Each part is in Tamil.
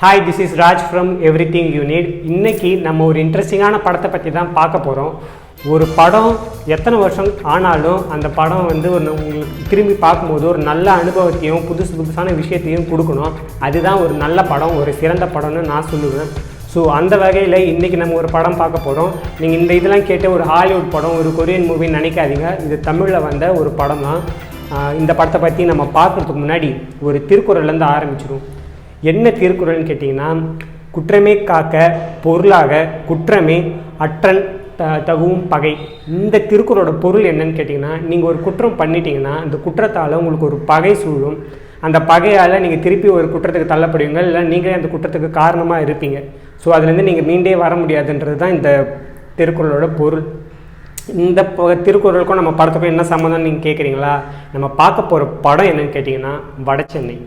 Hi, this is Raj from everything you need. இன்றைக்கி நம்ம ஒரு இன்ட்ரெஸ்டிங்கான படத்தை பற்றி தான் பார்க்க போகிறோம். ஒரு படம் எத்தனை வருஷம் ஆனாலும் அந்த படம் உங்களுக்கு திரும்பி பார்க்கும்போது ஒரு நல்ல அனுபவத்தையும் புதுசான விஷயத்தையும் கொடுக்கணும். அதுதான் ஒரு நல்ல படம், ஒரு சிறந்த படம்னு நான் சொல்லுவேன். ஸோ அந்த வகையில் இன்றைக்கி நம்ம ஒரு படம் பார்க்க போகிறோம். நீங்கள் இந்த இதெல்லாம் கேட்டு ஒரு ஹாலிவுட் படம், ஒரு கொரியன் மூவின்னு நினைக்காதீங்க. இது தமிழில் வந்த ஒரு படம் தான். இந்த படத்தை பற்றி நம்ம பார்க்குறதுக்கு முன்னாடி ஒரு திருக்குறள்லேருந்து ஆரம்பிச்சிடும். என்ன திருக்குறள்னு கேட்டிங்கன்னா, குற்றமே காக்க பொருளாக குற்றமே அற்றன் தகுவும் பகை. இந்த திருக்குறளோட பொருள் என்னன்னு கேட்டிங்கன்னா, நீங்கள் ஒரு குற்றம் பண்ணிட்டீங்கன்னா அந்த குற்றத்தால் உங்களுக்கு ஒரு பகை சூழும். அந்த பகையால் நீங்கள் திருப்பி ஒரு குற்றத்துக்கு தள்ளப்படுவீங்க, இல்லை நீங்களே அந்த குற்றத்துக்கு காரணமாக இருப்பீங்க. ஸோ அதுலேருந்து நீங்கள் மீண்டே வர முடியாதுன்றது தான் இந்த திருக்குறளோட பொருள். இந்த திருக்குறளுக்கும் நம்ம படத்துக்கும் என்ன சம்மந்தம்னு நீங்கள் கேட்குறீங்களா? நம்ம பார்க்க போகிற படம் என்னன்னு கேட்டிங்கன்னா வடசென்னை.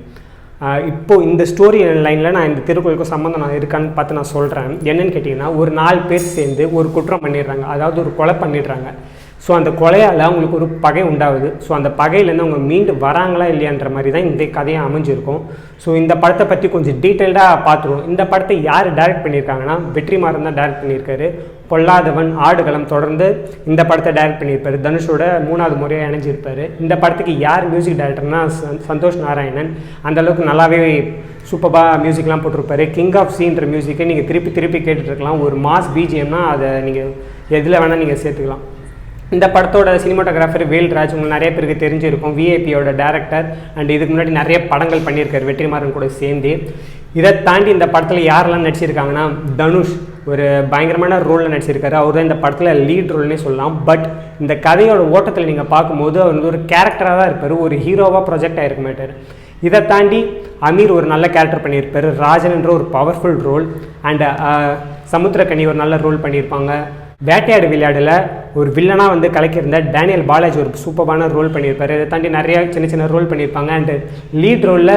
இப்போது இந்த ஸ்டோரி லைனில் நான் இந்த திருக்குறளுக்கும் சம்மந்தம் இருக்கான்னு பார்த்து நான் சொல்கிறேன். என்னென்னு கேட்டிங்கன்னா, ஒரு 4 பேர் சேர்ந்து ஒரு குற்றம் பண்ணிடுறாங்க, அதாவது ஒரு கொலை பண்ணிடுறாங்க. ஸோ அந்த கொலையால் அவங்களுக்கு ஒரு பகை உண்டாகுது. ஸோ அந்த பகையிலேருந்து அவங்க மீண்டு வராங்களா இல்லையான்ற மாதிரி தான் இந்த கதையை அமைஞ்சிருக்கும். ஸோ இந்த படத்தை பற்றி கொஞ்சம் டீட்டெயில்டாக பார்த்துருவோம். இந்த படத்தை யார் டைரக்ட் பண்ணியிருக்காங்கன்னா, வெற்றிமாறன் தான் டைரக்ட் பண்ணியிருக்காரு. பொல்லாதவன், ஆடுகளம் தொடர்ந்து இந்த படத்தை டைரக்ட் பண்ணியிருப்பார். தனுஷோட 3வது முறையாக இணைஞ்சிருப்பார். இந்த படத்துக்கு யார் மியூசிக் டைரக்டர்னா சந்தோஷ் நாராயணன். அந்தளவுக்கு நல்லாவே சூப்பராக மியூசிக்லாம் போட்டிருப்பாரு. கிங் ஆஃப் சீன்ற மியூசிக்கை நீங்கள் திருப்பி கேட்டுட்ருக்கலாம். ஒரு மாஸ் பிஜிஎம்னா அதை நீங்கள் எதில் வேணால் நீங்கள் சேர்த்துக்கலாம். இந்த படத்தோட சினிமாட்டோகிராஃபர் வேல்ராஜ் உங்களுக்கு நிறைய பேருக்கு தெரிஞ்சிருக்கும். விஐபியோட டேரக்டர் அண்ட் இதுக்கு முன்னாடி நிறைய படங்கள் பண்ணியிருக்காரு வெற்றிமாறன் கூட சேர்ந்து. இதை தாண்டி இந்த படத்தில் யாரெல்லாம் நடிச்சிருக்காங்கன்னா, தனுஷ் ஒரு பயங்கரமான ரோலில் நடிச்சிருக்காரு. அவர் தான் இந்த படத்தில் லீட் ரோல்னே சொல்லலாம். பட் இந்த கதையோட ஓட்டத்தில் நீங்கள் பார்க்கும்போது அவர் ஒரு கேரக்டராக தான் இருப்பார், ஒரு ஹீரோவாக ப்ரொஜெக்ட் ஆகிருக்க மாட்டார். இதை தாண்டி அமீர் ஒரு நல்ல கேரக்டர் பண்ணியிருப்பார். ராஜன் என்ற ஒரு பவர்ஃபுல் ரோல் அண்ட் சமுத்திரக்கனி ஒரு நல்ல ரோல் பண்ணியிருப்பாங்க. வேட்டையாடு விளையாடில் ஒரு வில்லனாக கலக்கியிருந்த டேனியல் பாலாஜி ஒரு சூப்பரான ரோல் பண்ணியிருப்பார். இதை தாண்டி நிறையா சின்ன ரோல் பண்ணியிருப்பாங்க. அண்டு லீட் ரோலில்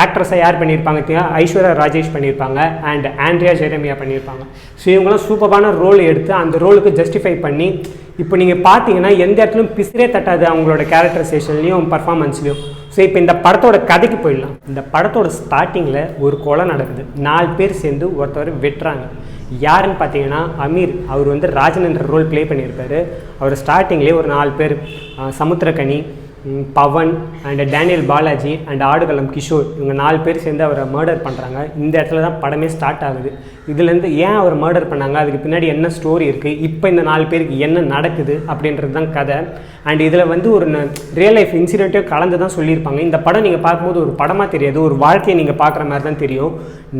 ஆக்ட்ரஸாக யார் பண்ணியிருப்பாங்க? ஐஸ்வர்யா ராஜேஷ் பண்ணியிருப்பாங்க அண்ட் ஆண்ட்ரியா ஜெரமியா பண்ணியிருப்பாங்க. ஸோ இவங்களாம் சூப்பரான ரோல் எடுத்து அந்த ரோலுக்கு ஜஸ்டிஃபை பண்ணி இப்போ நீங்கள் பார்த்தீங்கன்னா எந்த இடத்துலையும் பிசிறே தட்டாது அவங்களோட கேரக்டரைசேஷன்லேயும் பர்ஃபார்மன்ஸ்லையும். ஸோ இப்போ இந்த படத்தோட கதைக்கு போயிடலாம். இந்த படத்தோட ஸ்டார்டிங்கில் ஒரு கொலை நடக்குது. 4 பேர் சேர்ந்து ஒருத்தவர் வெட்டுறாங்க. யாருன்னு பார்த்தீங்கன்னா அமீர். அவர் ராஜன் என்ற ரோல் ப்ளே பண்ணியிருப்பார். அவர் ஸ்டார்டிங்லேயே ஒரு 4 பேர், சமுத்திரக்கனி, பவன் அண்ட் டேனியல் பாலாஜி அண்ட் ஆடுகளம் கிஷோர், இவங்க 4 பேர் சேர்ந்து அவரை மர்டர் பண்ணுறாங்க. இந்த இடத்துல தான் படமே ஸ்டார்ட் ஆகுது. இதுலேருந்து ஏன் அவர் மர்டர் பண்ணாங்க, அதுக்கு பின்னாடி என்ன ஸ்டோரி இருக்குது, இப்போ இந்த 4 பேருக்கு என்ன நடக்குது அப்படின்றது தான் கதை. அண்ட் இதில் ஒரு ரியல் லைஃப் இன்சிடென்ட்டையும் கலந்து தான் சொல்லியிருப்பாங்க. இந்த படம் நீங்கள் பார்க்கும்போது ஒரு படமாக தெரியாது, ஒரு வாழ்க்கையை நீங்கள் பார்க்குற மாதிரி தான் தெரியும்.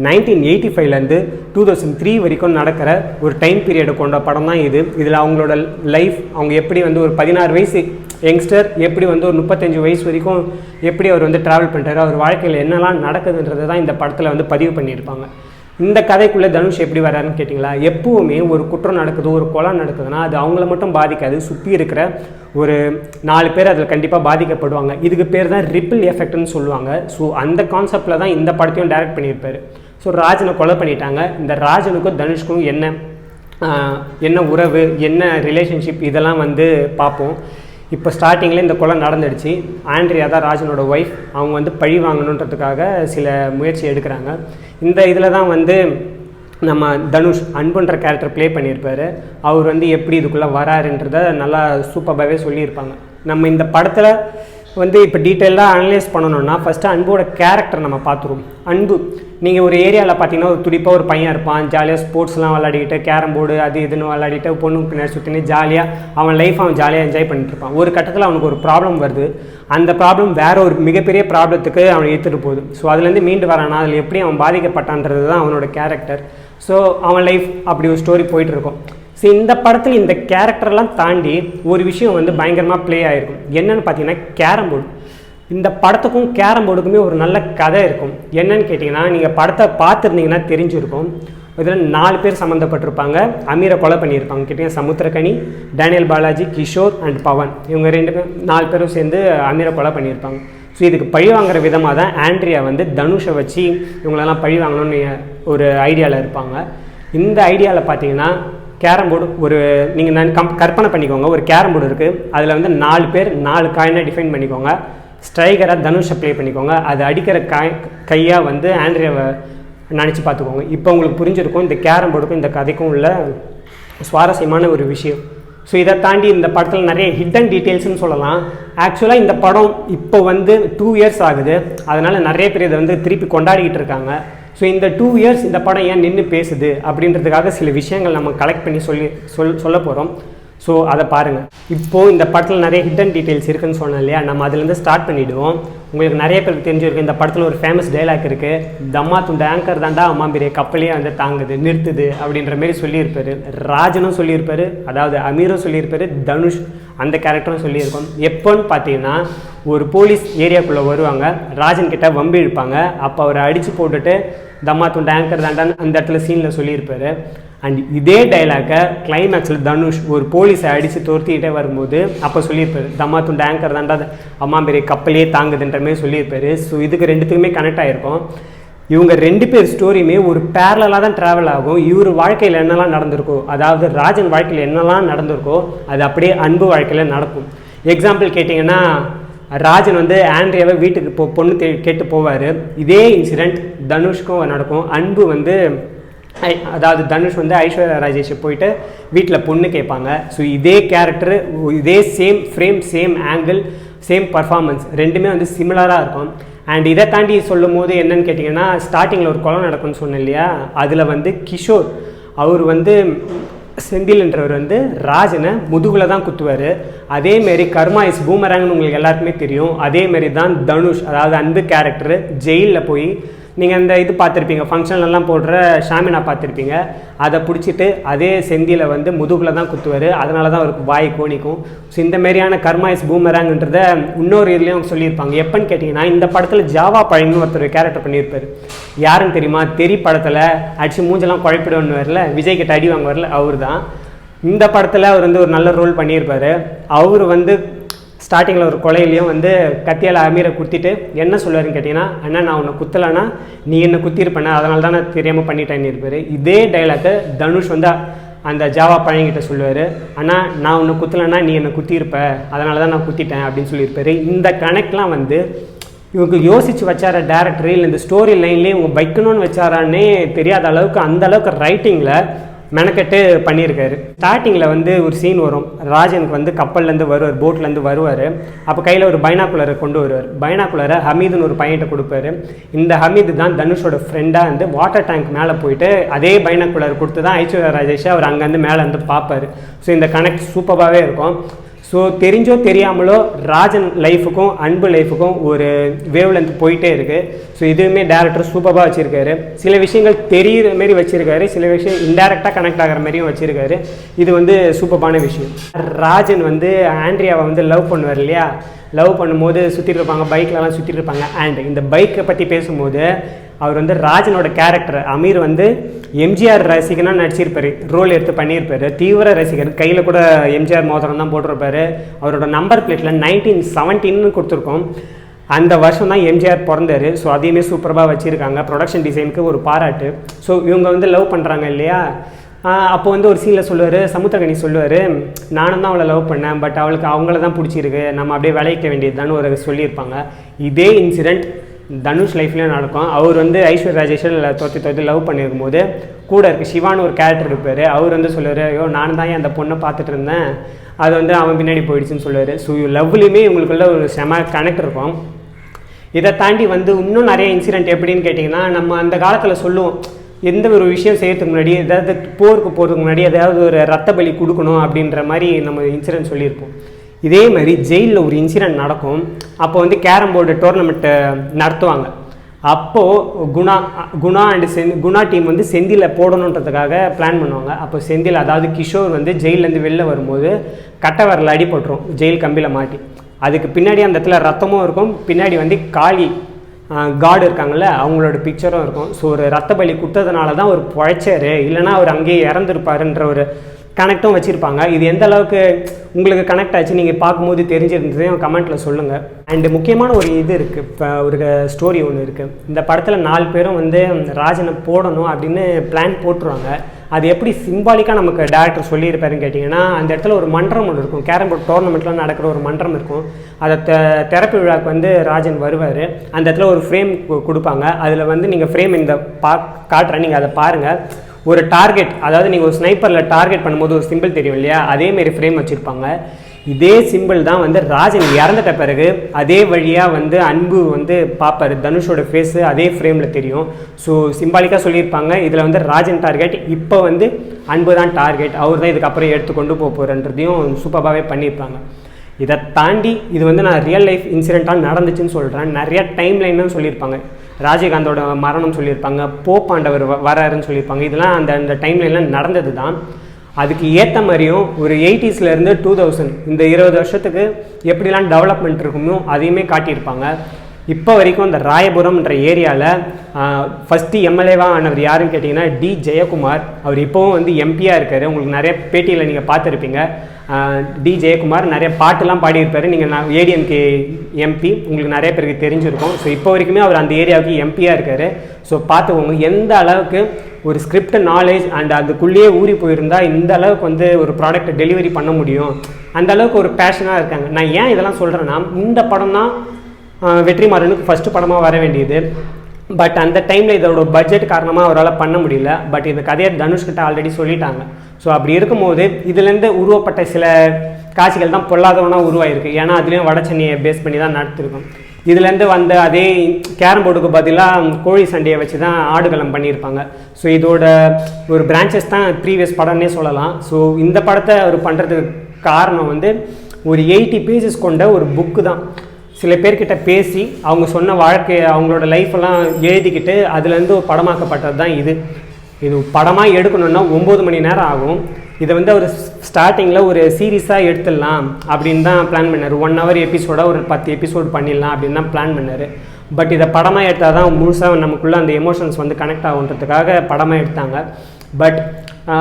1985லேருந்து 2003 வரைக்கும் நடக்கிற ஒரு டைம் பீரியடை கொண்ட படம் தான் இது. இதில் அவங்களோட லைஃப், அவங்க எப்படி ஒரு 16 வயசு யங்ஸ்டர் எப்படி ஒரு 35 வயசு வரைக்கும் எப்படி அவர் ட்ராவல் பண்ணுறாரு, அவர் வாழ்க்கையில் என்னெல்லாம் நடக்குதுன்றதை தான் இந்த படத்தில் பதிவு பண்ணியிருப்பாங்க. இந்த கதைக்குள்ளே தனுஷ் எப்படி வராருன்னு கேட்டிங்களா, எப்பவுமே ஒரு குற்றம் நடக்குது, ஒரு கொலை நடக்குதுன்னா அது அவங்கள மட்டும் பாதிக்காது, சுற்றி இருக்கிற ஒரு 4 பேர் அதில் கண்டிப்பாக பாதிக்கப்படுவாங்க. இதுக்கு பேர் தான் ரிப்பிள் எஃபெக்ட்னு சொல்லுவாங்க. ஸோ அந்த கான்செப்டில் தான் இந்த படத்தையும் டைரக்ட் பண்ணியிருப்பார். ஸோ ராஜனை கொலை பண்ணிட்டாங்க. இந்த ராஜனுக்கும் தனுஷ்க்கும் என்ன உறவு, என்ன ரிலேஷன்ஷிப், இதெல்லாம் பார்ப்போம். இப்போ ஸ்டார்டிங்கில் இந்த கொலை நடந்துடுச்சு. ஆண்ட்ரியா தான் ராஜனோட ஒய்ஃப். அவங்க பழி வாங்கணுன்றதுக்காக சில முயற்சி எடுக்கிறாங்க. இந்த இதில் தான் நம்ம தனுஷ் அன்புன்ற கேரக்டர் ப்ளே பண்ணியிருப்பார். அவர் எப்படி இதுக்குள்ளே வராருன்றதை நல்லா சூப்பராகவே சொல்லியிருப்பாங்க. நம்ம இந்த படத்தில் இப்போ டீட்டெயிலாக அனலைஸ் பண்ணணுன்னா ஃபஸ்ட்டு அன்போட கேரக்டர் நம்ம பார்த்துருவோம். அன்பு, நீங்கள் ஒரு ஏரியாவில் பார்த்தீங்கன்னா ஒரு துடிப்பாக ஒரு பையன் இருப்பான், ஜாலியாக ஸ்போர்ட்ஸ்லாம் விளையாடிக்கிட்டு, கேரம் போர்டு அது இதுன்னு விளையாடிட்டு, பொண்ணு பின்னாடி சுற்றினு ஜாலியாக அவன் லைஃப் அவன் ஜாலியாக என்ஜாய் பண்ணிட்டு இருப்பான். ஒரு கட்டத்தில் அவனுக்கு ஒரு ப்ராப்ளம் வருது. அந்த ப்ராப்ளம் வேறு ஒரு மிகப்பெரிய ப்ராப்ளத்துக்கு அவனை ஏற்றுட்டு போகுது. ஸோ அதுலேருந்து மீண்டு வரானா, அதில் எப்படி அவன் பாதிக்கப்பட்டான்றது தான் அவனோட கேரக்டர். ஸோ அவன் லைஃப் அப்படி ஒரு ஸ்டோரி போயிட்டுருக்கும். ஸோ இந்த படத்தில் இந்த கேரக்டர்லாம் தாண்டி ஒரு விஷயம் பயங்கரமாக ப்ளே ஆகிருக்கும். என்னென்னு பார்த்தீங்கன்னா கேரம் போர்டு. இந்த படத்துக்கும் கேரம் போர்டுக்குமே ஒரு நல்ல கதை இருக்கும். என்னன்னு கேட்டிங்கன்னா, நீங்கள் படத்தை பார்த்துருந்தீங்கன்னா தெரிஞ்சிருக்கும். இதில் 4 பேர் சம்மந்தப்பட்டிருப்பாங்க. அமீரை கொலை பண்ணியிருப்பாங்க. கேட்டிங்கன்னா சமுத்திரக்கனி, டேனியல் பாலாஜி, கிஷோர் அண்ட் பவன், இவங்க 4 பேரும் சேர்ந்து அமீரை கொலை பண்ணியிருப்பாங்க. ஸோ இதுக்கு பழி வாங்குற விதமாக தான் ஆண்ட்ரியா தனுஷை வச்சு இவங்களெல்லாம் பழி வாங்கணும்னு ஒரு ஐடியாவில் இருப்பாங்க. இந்த ஐடியாவில் பார்த்தீங்கன்னா கேரம் போர்டு ஒரு நீங்கள் கற்பனை பண்ணிக்கோங்க. ஒரு கேரம் போர்டு இருக்குது. அதில் 4 பேர் 4 காயினை டிஃபைன் பண்ணிக்கோங்க. ஸ்ட்ரைக்கராக தனுஷை ப்ளே பண்ணிக்கோங்க. அது அடிக்கிற கையாக ஆண்ட்ரியாவை நினச்சி பார்த்துக்கோங்க. இப்போ உங்களுக்கு புரிஞ்சிருக்கும் இந்த கேரம் போர்டுக்கும் இந்த கதைக்கும் உள்ள சுவாரஸ்யமான ஒரு விஷயம். ஸோ இதை தாண்டி இந்த படத்தில் நிறைய ஹிடன் டீட்டெயில்ஸ்னு சொல்லலாம். ஆக்சுவலாக இந்த படம் இப்போ வந்து 2 years ஆகுது, அதனால் நிறைய பேர் இதை வந்து திருப்பி கொண்டாடிக்கிட்டு இருக்காங்க. ஸோ இந்த 2 years இந்த படம் ஏன் நின்று பேசுது அப்படின்றதுக்காக சில விஷயங்கள் நம்ம கலெக்ட் பண்ணி சொல்ல போகிறோம். ஸோ அதை பாருங்கள். இப்போது இந்த படத்தில் நிறைய ஹிடன் டீட்டெயில்ஸ் இருக்குதுன்னு சொன்னேன் இல்லையா, நம்ம அதுலேருந்து ஸ்டார்ட் பண்ணிவிடுவோம். உங்களுக்கு நிறைய பேருக்கு தெரிஞ்சிருக்கு, இந்த படத்தில் ஒரு ஃபேமஸ் டைலாக் இருக்குது, தம்மா துண்டு ஆங்கர் தாண்டா அம்மா பெரிய கப்பலையே வந்து தாங்குது நிறுத்துது அப்படின்ற மாரி சொல்லியிருப்பார். ராஜனும் சொல்லியிருப்பார், அதாவது அமீரும் சொல்லியிருப்பார், தனுஷ் அந்த கேரக்டரும் சொல்லியிருக்கோம். எப்போன்னு பார்த்தீங்கன்னா ஒரு போலீஸ் ஏரியாக்குள்ளே வருவாங்க, ராஜன் கிட்ட வம்பி இழுப்பாங்க, அப்போ அவரை அடித்து போட்டுட்டு தம்மா துண்டு ஆங்கர் தாண்டான்னு அந்த இடத்துல சீனில் சொல்லியிருப்பார். அண்ட் இதே டைலாக்கை கிளைமேக்ஸில் தனுஷ் ஒரு போலீஸை அடித்து துரத்திக்கிட்டே வரும்போது அப்போ சொல்லியிருப்பார், தம்மா துண்டு ஆங்கர் தாண்டா அம்மா பெரிய கப்பலையே தாங்குதுன்ற மாதிரி சொல்லியிருப்பார். ஸோ இதுக்கு ரெண்டுத்துக்குமே கனெக்ட் ஆகிருக்கும். இவங்க 2 பேர் ஸ்டோரியுமே ஒரு பேரலாக தான் ட்ராவல் ஆகும். இவர் வாழ்க்கையில் என்னெல்லாம் நடந்திருக்கோ, அதாவது ராஜன் வாழ்க்கையில் என்னெல்லாம் நடந்திருக்கோ அது அப்படியே அன்பு வாழ்க்கையில் நடக்கும். எக்ஸாம்பிள் கேட்டிங்கன்னா, ராஜன் வந்து ஆண்ட்ரியாவை வீட்டுக்கு பொண்ணு கேட்டு போவார். இதே இன்சிடெண்ட் தனுஷ்க்கும் நடக்கும். அன்பு வந்து அதாவது தனுஷ் வந்து ஐஸ்வர்யா ராஜேஷை போயிட்டு வீட்டில் பொண்ணு கேட்பாங்க. ஸோ இதே கேரக்டரு, இதே same frame, same angle, same performance ரெண்டுமே வந்து சிமிலராக இருக்கும். அண்ட் இதை தாண்டி சொல்லும் போது என்னன்னு கேட்டிங்கன்னா, ஸ்டார்டிங்கில் ஒரு கொலை நடக்கும்னு சொன்னேன் இல்லையா, அதில் வந்து கிஷோர் அவர் வந்து செந்தில்ன்றவர் வந்து ராஜனை முதுகில் தான் குத்துவார். அதேமாரி கர்மா இஸ் பூமராங்னு உங்களுக்கு எல்லாருக்குமே தெரியும். அதேமாரி தான் தனுஷ், அதாவது அன்பு கேரக்டரு ஜெயிலில் போய் நீங்கள் அந்த இது பார்த்துருப்பீங்க, ஃபங்க்ஷன்லாம் போடுற ஷாமினா பார்த்துருப்பீங்க, அதை பிடிச்சிட்டு அதே செந்தியில் வந்து முதுகில் தான் குத்துவார். அதனால தான் அவருக்கு வாய் கோணிக்கும். ஸோ இந்த மாதிரியான கர்மா இஸ் பூமராங்கன்றதை இன்னொரு இதுலேயும் சொல்லியிருப்பாங்க. எப்போன்னு கேட்டிங்கன்னா, இந்த படத்தில் ஜாவா பழனின்னு ஒருத்தர் கேரக்டர் பண்ணியிருப்பார். யாருன்னு தெரியுமா? தெரி படத்தில் அடிச்சு மூஞ்செல்லாம் குழப்பிடுன்னு வரல, விஜய் கிட்ட அடி வாங்க வரல, அவர் தான். இந்த படத்தில் அவர் வந்து ஒரு நல்ல ரோல் பண்ணியிருப்பார். அவர் வந்து ஸ்டார்டிங்கில் ஒரு கொலையிலையும் வந்து கத்தியால் அமீரை குத்திட்டு என்ன சொல்லுவாருன்னு கேட்டிங்கன்னா, அண்ணா நான் உன்னை குத்தலைன்னா நீ என்னை குத்திருப்பேண்ணா, அதனால தான் நான் தெரியாமல் பண்ணிட்டேன்னு இருப்பார். இதே டைலாக்கை தனுஷ் வந்து அந்த ஜாவா பழங்கிட்ட சொல்லுவார், அண்ணா நான் உன்னை குத்தலைன்னா நீ என்னை குத்திருப்ப, அதனால தான் நான் குத்திட்டேன் அப்படின்னு சொல்லியிருப்பார். இந்த கனெக்ட்லாம் வந்து இவங்க யோசித்து வச்சார டேரக்டர் இல்லை இந்த ஸ்டோரி லைன்லேயே இவங்க வைக்கணும்னு வச்சாரான்னே தெரியாத அளவுக்கு அந்தளவுக்கு ரைட்டிங்கில் மெனக்கெட்டு பண்ணியிருக்காரு. ஸ்டார்டிங்கில் வந்து ஒரு சீன் வரும், ராஜனுக்கு வந்து கப்பல்லேருந்து வருவார், போட்லேருந்து வருவார். அப்போ கையில் ஒரு பைனாக்குலரை கொண்டு வருவார். பைனாக்குலரை ஹமீதுன்னு ஒரு பையன்கிட்ட கொடுப்பாரு. இந்த ஹமீது தான் தனுஷோட ஃப்ரெண்டாக வந்து வாட்டர் டேங்க் மேலே போயிட்டு அதே பைனாக்குலர் கொடுத்து தான் ஐஸ்வர்யா ராஜேஷை அவர் அங்கேருந்து மேலே வந்து பார்ப்பார். ஸோ இந்த கனெக்ட் சூப்பராகவே இருக்கும். ஸோ தெரிஞ்சோ தெரியாமலோ ராஜன் லைஃபுக்கும் அன்பு லைஃபுக்கும் ஒரு வேவ் லென்த் போயிட்டே இருக்குது. ஸோ இதுவுமே டேரக்டர் சூப்பராக வச்சுருக்காரு. சில விஷயங்கள் தெரிகிற மாரி வச்சுருக்காரு, சில விஷயம் இன்டெரக்டாக கனெக்ட் ஆகிற மாதிரியும் வச்சுருக்காரு. இது வந்து சூப்பரான விஷயம். ராஜன் வந்து ஆண்ட்ரியாவை வந்து லவ் பண்ணுவார் இல்லையா, லவ் பண்ணும்போது சுற்றிட்டு இருப்பாங்க, பைக்லலாம் சுற்றிட்டு இருப்பாங்க. அண்ட் இந்த பைக்கை பற்றி பேசும்போது அவர் வந்து ராஜனோட கேரக்டர் அமீர் வந்து எம்ஜிஆர் ரசிகனாக நடிச்சிருப்பார், ரோல் எடுத்து பண்ணியிருப்பார். தீவிர ரசிகர், கையில் கூட எம்ஜிஆர் மோதிரம் தான் போட்டிருப்பார். அவரோட நம்பர் பிளேட்டில் 1917 கொடுத்துருக்கோம். அந்த வருஷம் தான் எம்ஜிஆர் பிறந்தார். ஸோ அதையுமே சூப்பராக வச்சுருக்காங்க. ப்ரொடக்ஷன் டிசைனுக்கு ஒரு பாராட்டு. ஸோ இவங்க வந்து லவ் பண்ணுறாங்க இல்லையா, அப்போ வந்து ஒரு சீனில் சொல்லுவார், சமுத்திரகனி சொல்லுவார், நானும் தான் அவளை லவ் பண்ணேன், பட் அவளுக்கு அவங்கள தான் பிடிச்சிருக்கு, நம்ம அப்படியே விளைவிக்க வேண்டியது தான் ஒரு சொல்லியிருப்பாங்க. இதே இன்சிடெண்ட் தனுஷ் லைஃப்லேயும் நடக்கும். அவர் வந்து ஐஸ்வர்யா ராஜேஷில் தொத்தி லவ் பண்ணியிருக்கும் போது கூட இருக்குது சிவான்னு ஒரு கேரக்டர் இருப்பார். அவர் வந்து சொல்லுவார், ஐயோ நானும் தான் அந்த பொண்ணை பார்த்துட்டு இருந்தேன், அது வந்து அவன் பின்னாடி போயிடுச்சுன்னு சொல்லுவார். ஸோ லவ்லேயுமே இவங்களுக்குள்ள ஒரு செம கனெக்ட் இருக்கும். இதை தாண்டி வந்து இன்னும் நிறைய இன்சிடெண்ட் எப்படின்னு கேட்டிங்கன்னா, நம்ம அந்த காலத்தில் சொல்லுவோம், எந்த ஒரு விஷயம் செய்யறதுக்கு முன்னாடி, ஏதாவது போருக்கு போகிறதுக்கு முன்னாடி ஏதாவது ஒரு ரத்த பலி கொடுக்கணும் அப்படின்ற மாதிரி நம்ம இன்சிடென்ட் சொல்லியிருப்போம். இதே மாதிரி ஜெயிலில் ஒரு இன்சிடெண்ட் நடக்கும். அப்போ வந்து கேரம் போர்டு டோர்னமெண்ட்டு நடத்துவாங்க. அப்போது குணா அண்டு குணா டீம் வந்து செந்தில் போடணுன்றதுக்காக பிளான் பண்ணுவாங்க. அப்போ செந்தில், அதாவது கிஷோர் வந்து ஜெயிலேருந்து வெளில வரும்போது கட்டை வரல அடிபட்டுரும், ஜெயில் கம்பியில் மாட்டி. அதுக்கு பின்னாடி அந்த இடத்துல ரத்தமும் இருக்கும், பின்னாடி வந்து காளி காடு இருக்காங்கள்ல அவங்களோட பிக்சரும் இருக்கும். ஸோ ஒரு ரத்த பலி கொடுத்ததுனால தான் ஒரு பிழைச்சார், இல்லைனா அவர் அங்கேயே இறந்துருப்பாருன்ற ஒரு கனெக்டும் வச்சுருப்பாங்க. இது எந்த அளவுக்கு உங்களுக்கு கனெக்ட் ஆச்சு நீங்கள் பார்க்கும்போது தெரிஞ்சிருந்ததையும் கமெண்ட்டில் சொல்லுங்கள். அண்டு முக்கியமான ஒரு இது இருக்குது, இப்போ ஒரு ஸ்டோரி ஒன்று இருக்குது. இந்த படத்தில் 4 பேரும் வந்து ராஜனை போடணும் அப்படின்னு பிளான் போட்டுருவாங்க. அது எப்படி சிம்பாலிக்காக நமக்கு டேரக்டர் சொல்லியிருப்பாருன்னு கேட்டிங்கன்னா, அந்த இடத்துல ஒரு மன்றம் ஒன்று இருக்கும், கேரம் போர்ட் டோர்னமெண்ட்லாம் நடக்கிற ஒரு மன்றம் இருக்கும். அதை திறப்பு விழாவுக்கு வந்து ராஜன் வருவார். அந்த இடத்துல ஒரு ஃப்ரேம் கொடுப்பாங்க. அதில் வந்து நீங்கள் ஃப்ரேம் இந்த காட்டுறேன், நீங்கள் அதை பாருங்கள். ஒரு டார்கெட், அதாவது நீங்கள் ஒரு ஸ்னைப்பரில் டார்கெட் பண்ணும்போது ஒரு சிம்பிள் தெரியும் இல்லையா, அதேமாரி ஃப்ரேம் வச்சுருப்பாங்க. இதே சிம்பிள் தான் வந்து ராஜன் இறந்துட்ட பிறகு அதே வழியாக வந்து அன்பு வந்து பார்ப்பார், தனுஷோட ஃபேஸு அதே ஃப்ரேமில் தெரியும். ஸோ சிம்பாலிக்காக சொல்லியிருப்பாங்க, இதில் வந்து ராஜன் டார்கெட், இப்போ வந்து அன்பு தான் டார்கெட், அவர் தான் இதுக்கப்புறம் எடுத்து கொண்டு போகிறன்றதையும் சூப்பராகவே பண்ணியிருப்பாங்க. இதை தாண்டி இது வந்து நான் ரியல் லைஃப் இன்சிடெண்ட்டாக நடந்துச்சுன்னு சொல்கிறேன். நிறைய டைம் லைன்னு சொல்லியிருப்பாங்க, ராஜகாந்தோட மரணம் சொல்லியிருப்பாங்க, போப்பாண்டவர் வராருன்னு சொல்லியிருப்பாங்க. இதெல்லாம் அந்த டைம் லைன்லாம் நடந்தது தான். அதுக்கு ஏற்ற மாதிரியும் ஒரு 80ஸ்லேருந்து 2000 இந்த 20 வருஷத்துக்கு எப்படிலாம் டெவலப்மெண்ட் இருக்குமோ அதையுமே காட்டியிருப்பாங்க. இப்போ வரைக்கும் அந்த ராயபுரம்ன்ற ஏரியாவில் ஃபஸ்ட்டு எம்எல்ஏவாக ஆனவர் யாருன்னு கேட்டிங்கன்னா டி ஜெயக்குமார். அவர் இப்போவும் வந்து எம்பியாக இருக்கார். உங்களுக்கு நிறைய பேட்டியில் நீங்கள் பார்த்துருப்பீங்க. டி ஜெயக்குமார் நிறைய பாட்டுலாம் பாடியிருப்பார். நீங்கள் ஏடிஎம்கே எம்பி, உங்களுக்கு நிறைய பேருக்கு தெரிஞ்சிருக்கும். ஸோ இப்போ வரைக்குமே அவர் அந்த ஏரியாவுக்கு எம்பியாக இருக்கார். ஸோ பார்த்துக்கோங்க எந்த அளவுக்கு ஒரு ஸ்கிரிப்ட் நாலேஜ் அண்ட் அதுக்குள்ளேயே ஊறி போயிருந்தால் இந்த அளவுக்கு வந்து ஒரு ப்ராடக்ட்டை டெலிவரி பண்ண முடியும், அந்த அளவுக்கு ஒரு பேஷனாக இருக்காங்க. நான் ஏன் இதெல்லாம் சொல்கிறேன்னா, இந்த படம் தான் வெற்றிமாறனுக்கு ஃபஸ்ட்டு படமாக வர வேண்டியது. பட் அந்த டைமில் இதோட பட்ஜெட் காரணமாக அவரால் பண்ண முடியல. பட் இந்த கதையை தனுஷ்கிட்ட ஆல்ரெடி சொல்லிட்டாங்க. ஸோ அப்படி இருக்கும்போது இதுலேருந்து உருவப்பட்ட சில காட்சிகள் தான் பொல்லாதவனாக உருவாயிருக்கு. ஏன்னா அதுலேயும் வட சென்னையை பேஸ் பண்ணி தான் நடத்திருக்கும். இதுலேருந்து வந்த அதே கேரம் போர்டுக்கு பதிலாக கோழி சண்டையை வச்சு தான் ஆடுகளம் பண்ணியிருப்பாங்க. ஸோ இதோட ஒரு பிரான்ச்சஸ் தான் ப்ரீவியஸ் படம்னே சொல்லலாம். ஸோ இந்த படத்தை அவர் பண்ணுறதுக்கு காரணம் வந்து ஒரு 80 பேஜஸ் கொண்ட ஒரு புக்கு தான். சில பேர்கிட்ட பேசி அவங்க சொன்ன வாழ்க்கை, அவங்களோட லைஃப்பெல்லாம் எழுதிக்கிட்டு அதுலேருந்து ஒரு படமாக்கப்பட்டது தான் இது. இது படமாக எடுக்கணுன்னா 9 மணி நேரம் ஆகும். இதை வந்து அவர் ஸ்டார்டிங்கில் ஒரு சீரீஸாக எடுத்துடலாம் அப்படின்னு தான் பிளான் பண்ணார். 1 hour எபிசோட ஒரு 10 எபிசோடு பண்ணிடலாம் அப்படின்னு தான் பிளான் பண்ணார். பட் இதை படமாக எடுத்தால் தான் முழுசாக நமக்குள்ளே அந்த எமோஷன்ஸ் வந்து கனெக்ட் ஆகுன்றதுக்காக படமாக எடுத்தாங்க. பட்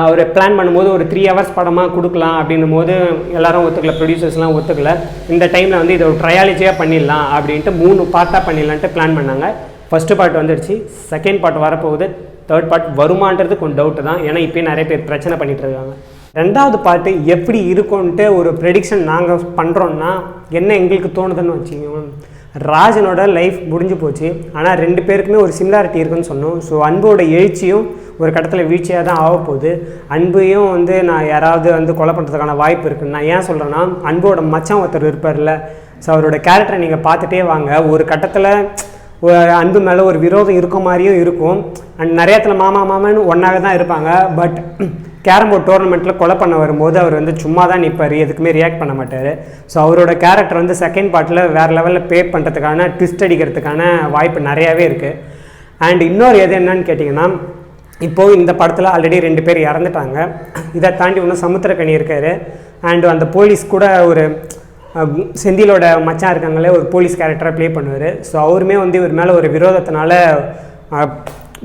அவர் பிளான் பண்ணும்போது ஒரு 3 hours படமாக கொடுக்கலாம் அப்படின்னும் போது எல்லாரும் ஒத்துக்கல, ப்ரொடியூசர்ஸ்லாம் ஒத்துக்கல. இந்த டைமில் வந்து இதை ஒரு ட்ரையாலஜியாக பண்ணிடலாம் அப்படின்ட்டு 3 பார்ட்டாக பண்ணிடலான்ட்டு பிளான் பண்ணாங்க. ஃபஸ்ட்டு பார்ட் வந்துடுச்சு, செகண்ட் பார்ட் வரப்போகுது, தேர்ட் பார்ட் வருமானது கொஞ்சம் டவுட்டு தான். ஏன்னா இப்போயே நிறைய பேர் பிரச்சனை பண்ணிகிட்டு இருக்காங்க. 2வது பார்ட்டு எப்படி இருக்கும்ன்ட்டு ஒரு ப்ரெடிக்ஷன் நாங்கள் பண்ணுறோன்னா என்ன எங்களுக்கு தோணுதுன்னு வச்சுக்கோங்க. ராஜனோட லைஃப் முடிஞ்சு போச்சு, ஆனால் 2 பேருக்குமே ஒரு சிமிலாரிட்டி இருக்குன்னு சொன்னோம். ஸோ அன்போட எழுச்சியும் ஒரு கட்டத்தில் வீழ்ச்சியாக தான் ஆகப்போகுது. அன்பையும் வந்து நான் யாராவது வந்து கொலை பண்ணுறதுக்கான வாய்ப்பு இருக்குன்னு நான் ஏன் சொல்கிறேன்னா, அன்போட மச்சான் ஒருத்தர் இருப்பார்ல, ஸோ அவரோட கேரக்டரை நீங்கள் பார்த்துட்டே வாங்க. ஒரு கட்டத்தில் அன்பு மேலே ஒரு விரோதம் இருக்க மாதிரியும் இருக்கும். அண்ட் நிறைய இடத்துல மாமான்னு ஒன்றாக தான் இருப்பாங்க. பட் கேரம் போர்ட் டோர்னமெண்ட்டில் கொலை பண்ண வரும்போது அவர் வந்து சும்மா தான் நிற்பார், எதுக்குமே ரியாக்ட் பண்ண மாட்டார். ஸோ அவரோட கேரக்டர் வந்து செகண்ட் பார்ட்டில் வேறு லெவலில் பே பண்ணுறதுக்கான ட்விஸ்ட் அடிக்கிறதுக்கான வாய்ப்பு நிறையாவே இருக்குது. அண்ட் இன்னொரு எது என்னன்னு கேட்டிங்கன்னா, இப்போது இந்த படத்தில் ஆல்ரெடி 2 பேர் இறந்துட்டாங்க. இதை தாண்டி இன்னும் சமுத்திரக்கனி இருக்கார். அண்டு அந்த போலீஸ் கூட ஒரு செந்திலோட மச்சான் இருக்காங்களே, ஒரு போலீஸ் கேரக்டராக ப்ளே பண்ணுவார். ஸோ அவருமே வந்து இவர் மேலே ஒரு விரோதத்தினால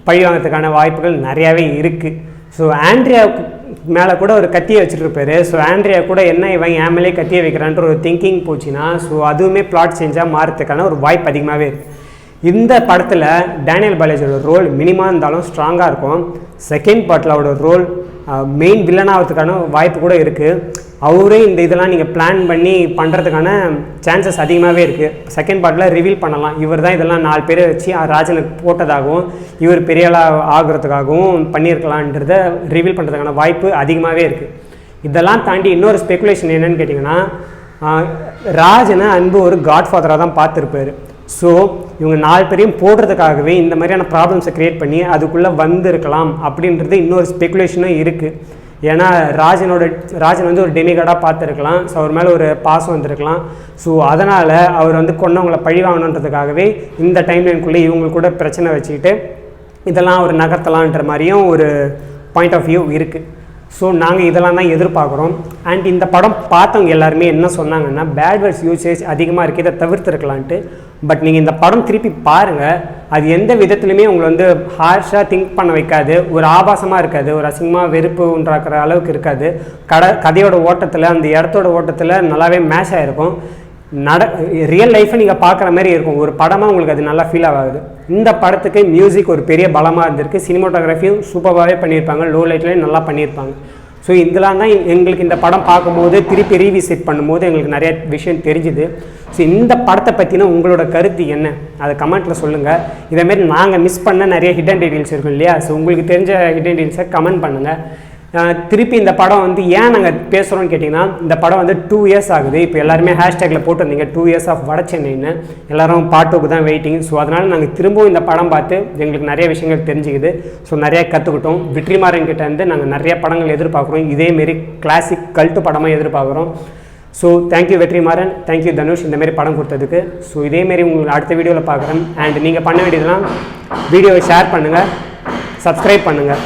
பழி வாங்கிறதுக்கான வாய்ப்புகள் நிறையாவே இருக்குது. ஸோ ஆண்ட்ரியா மேலே கூட ஒரு கத்தியை வச்சுருப்பாரு. ஸோ ஆண்ட்ரியா கூட என்ன இவன் என் மேலே கத்தியை வைக்கிறான்ற ஒரு திங்கிங் போச்சுன்னா, ஸோ அதுவுமே பிளாட் சேஞ்சாக மாறதுக்கான ஒரு வாய்ப்பு அதிகமாகவே இருக்குது. இந்த படத்தில் டேனியல் பாலாஜியோட ரோல் மினிமம் இருந்தாலும் ஸ்ட்ராங்காக இருக்கும். செகண்ட் பார்ட்டில் அவரோட ரோல் மெயின் வில்லனாகிறதுக்கான வாய்ப்பு கூட இருக்குது. அவரே இந்த இதெல்லாம் நீங்கள் பிளான் பண்ணி பண்ணுறதுக்கான சான்சஸ் அதிகமாகவே இருக்குது. செகண்ட் பார்ட்டில் ரிவீல் பண்ணலாம், இவர் தான் இதெல்லாம் 4 பேரை வச்சு ராஜனுக்கு போட்டதாகவும் இவர் பெரிய ஆளாக ஆகிறதுக்காகவும் பண்ணியிருக்கலான்றதை ரிவீல் பண்ணுறதுக்கான வாய்ப்பு அதிகமாகவே இருக்குது. இதெல்லாம் தாண்டி இன்னொரு ஸ்பெகுலேஷன் என்னென்னு கேட்டிங்கன்னா, ராஜனை அன்பு ஒரு காட்ஃபாதராக தான் பார்த்துருப்பார். ஸோ இவங்க 4 பேரையும் போடுறதுக்காகவே இந்த மாதிரியான ப்ராப்ளம்ஸை க்ரியேட் பண்ணி அதுக்குள்ளே வந்திருக்கலாம் அப்படின்றது இன்னொரு ஸ்பெகுலேஷனும் இருக்குது. ஏன்னா ராஜன் வந்து ஒரு டெமிகாடாக பார்த்துருக்கலாம். ஸோ அவர் மேலே ஒரு பாசம் வந்திருக்கலாம். ஸோ அதனால் அவர் வந்து கொண்டவங்களை பழி வாங்கணுன்றதுக்காகவே இந்த டைம்லைனுக்குள்ளே இவங்களுக்கு கூட பிரச்சனை வச்சுக்கிட்டு இதெல்லாம் ஒரு நகர்த்தலான்ற மாதிரியும் ஒரு பாயிண்ட் ஆஃப் வியூ இருக்குது. ஸோ நாங்கள் இதெல்லாம் தான் எதிர்பார்க்குறோம். அண்ட் இந்த படம் பார்த்தவங்க எல்லாருமே என்ன சொன்னாங்கன்னா, பேட் வேர்ட்ஸ் யூசேஜ் அதிகமாக இருக்குது, இதை தவிர்த்துருக்கலான்ட்டு. பட் நீங்கள் இந்த படம் திருப்பி பாருங்கள், அது எந்த விதத்துலையுமே உங்களை வந்து ஹார்ஷாக திங்க் பண்ண வைக்காது, ஒரு ஆபாசமாக இருக்காது, ஒரு அசிங்கமாக வெறுப்பு உண்டாக்குற அளவுக்கு இருக்காது. கதையோட ஓட்டத்தில் அந்த இடத்தோட ஓட்டத்தில் நல்லாவே மேட்ச் ஆகிருக்கும். ரியல் லைஃப்பை நீங்கள் பார்க்குற மாதிரி இருக்கும். ஒரு படமாக உங்களுக்கு அது நல்லா ஃபீல் ஆகாது. இந்த படத்துக்கு மியூசிக் ஒரு பெரிய பலமாக இருந்திருக்கு. சினிமாட்டோகிராஃபியும் சூப்பராகவே பண்ணியிருப்பாங்க, லோ லைட்லேயும் நல்லா பண்ணியிருப்பாங்க. ஸோ இதெல்லாம் தான் எங்களுக்கு இந்த படம் பார்க்கும்போது திருப்பி ரீவிசிட் பண்ணும்போது எங்களுக்கு நிறைய விஷயம் தெரிஞ்சுது. ஸோ இந்த படத்தை பற்றின உங்களோட கருத்து என்ன, அதை கமெண்ட்டில் சொல்லுங்கள். இதேமாரி நாங்கள் மிஸ் பண்ண நிறைய ஹிடன் டீட்டெயில்ஸ் இருக்கும் இல்லையா, ஸோ உங்களுக்கு தெரிஞ்ச ஹிடன் டீட்டெயில்ஸை கமெண்ட் பண்ணுங்கள். திருப்பி இந்த படம் வந்து ஏன் நாங்கள் பேசுகிறோன்னு கேட்டிங்கன்னா, இந்த படம் வந்து 2 years ஆகுது. இப்போ எல்லாருமே ஹேஷ்டேக்கில் போட்டிருந்தீங்க 2 years ஆஃப் வட சென்னைன்னு. எல்லோரும் பார்ட் 2க்கு தான் வெயிட்டிங். ஸோ அதனால் நாங்கள் திரும்பவும் இந்த படம் பார்த்து எங்களுக்கு நிறைய விஷயங்கள் தெரிஞ்சுக்குது. ஸோ நிறையா கற்றுக்கிட்டோம். வெற்றிமாறன் கிட்ட இருந்து நாங்கள் நிறைய படங்கள் எதிர்பார்க்குறோம். இதேமாரி கிளாசிக் கல்ட்டு படமாக எதிர்பார்க்குறோம். So thank you Vetrimaaran, thank you Dhanush இந்தமாரி படம் கொடுத்ததுக்கு. ஸோ இதேமாரி உங்களுக்கு அடுத்த வீடியோவில் பார்க்குறேன். அண்ட் நீங்கள் பண்ண வேண்டியதெல்லாம் வீடியோவை ஷேர் பண்ணுங்கள், சப்ஸ்கிரைப் பண்ணுங்கள்.